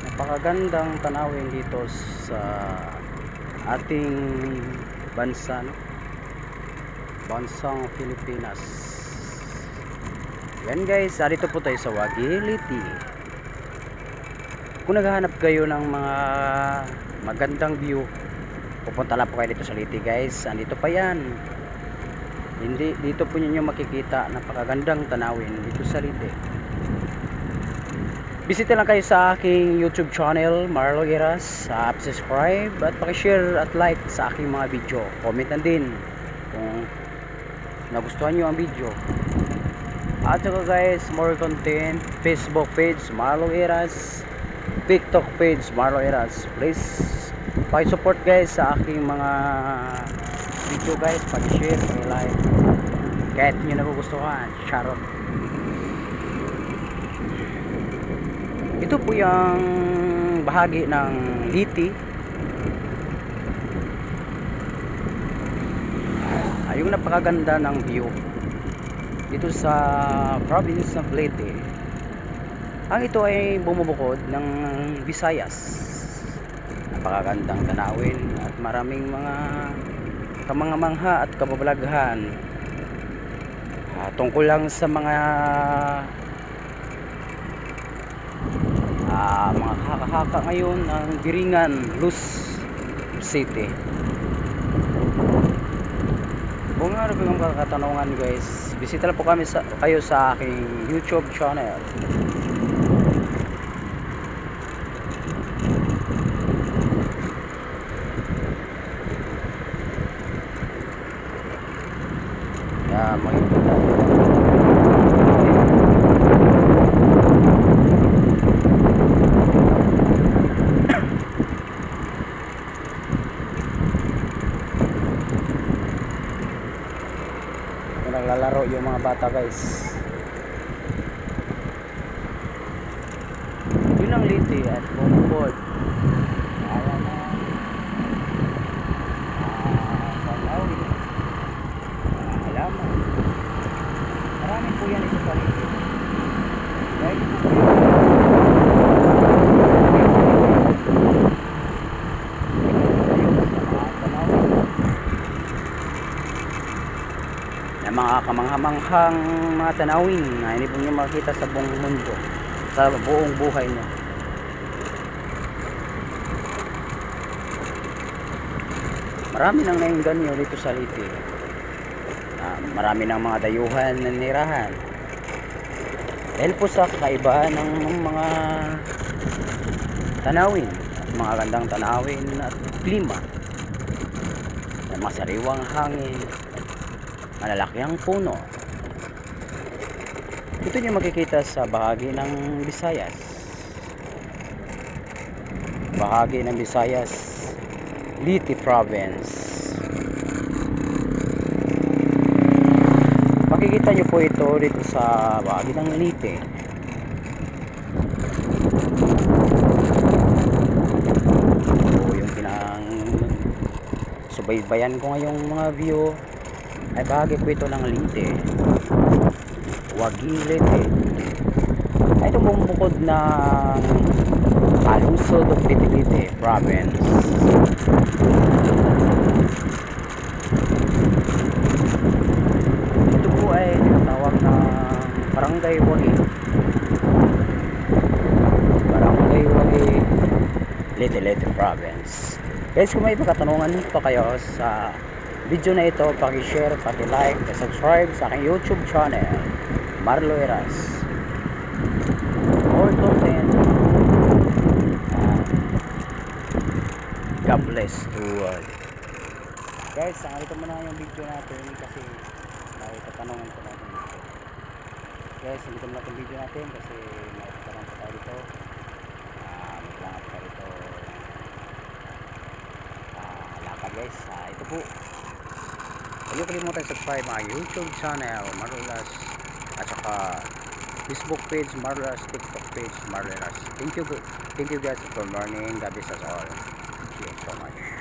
Napakagandang tanawin dito sa ating bansa, no? Bansang Pilipinas. Yan guys, dito po tayo sa Wagiliti. Kung naghahanap kayo ng mga magandang view, pupunta lang po kayo dito sa Liti guys. Andito pa yan. Hindi, dito po ninyo makikita napakagandang tanawin dito sa Liti. Bisita lang kayo sa aking YouTube channel, Marlo Iras. Subscribe at pakishare at like sa aking mga video. Comment na din kung nagustuhan nyo ang video. At saka guys, more content, Facebook page Marlo Iras, TikTok page Marlo Iras. Please paki-support guys sa aking mga video guys, paki-share, paki-like kahit nyo nagugustuhan. Charot. Ito po yung bahagi ng Liti. Yung napakaganda ng view dito sa province ng Leyte. Ang ito ay bumubukod ng Visayas. Napakagandang tanawin at maraming mga kamangha-mangha at kababalaghan tungkol lang sa mga haka-haka ngayon ng Biringan, Luz City. Kung ano po yung katanungan guys, bisita lang po kayo sa aking YouTube channel. Makikita naglalaro yung mga bata guys. Yun ang Liti at bumubod. Ayan na Palawi, halaman. Marami po yan ito sa Liti. Dahil po mga kamanghamanghang mga tanawin na hindi po nyo makita sa buong mundo, sa buong buhay nyo. Marami nang naingganyo dito sa Liti. Marami ng mga dayuhan na nirahan dahil po sa kakaibahan ng mga tanawin at mga gandang tanawin at klima, masariwang hangin, malalaki ang puno. Ito nyo makikita sa bahagi ng Visayas. Bahagi ng Visayas, Liti Province. Makikita nyo po ito dito sa bahagi ng Liti. So, yung subaybayan ko ngayong mga view ay bahagi po ito ng Liti, Wagiliti. Ay itong bumukod ng Alusod of Liti Province. Ito po ay tawag na Barangay Wagi, Liti Province. Guys, kung may pagkatanungan pa kayo sa video na ito, paki-share, paki-like, subscribe sa aking YouTube channel, Marlo Iras. More content. God bless to all. Guys, narito muna yung video natin kasi may katanungan ko natin dito. Guys, narito muna yung video natin kasi may katanungan pa tayo dito. Maglangat pa rito lakad guys. Ito po, huwag niyo kalimutan subscribe ang YouTube channel Marlo Iras at saka Facebook page Marlo Iras, TikTok page Marlo Iras. Thank you guys for learning. God bless us all. Thank you so much.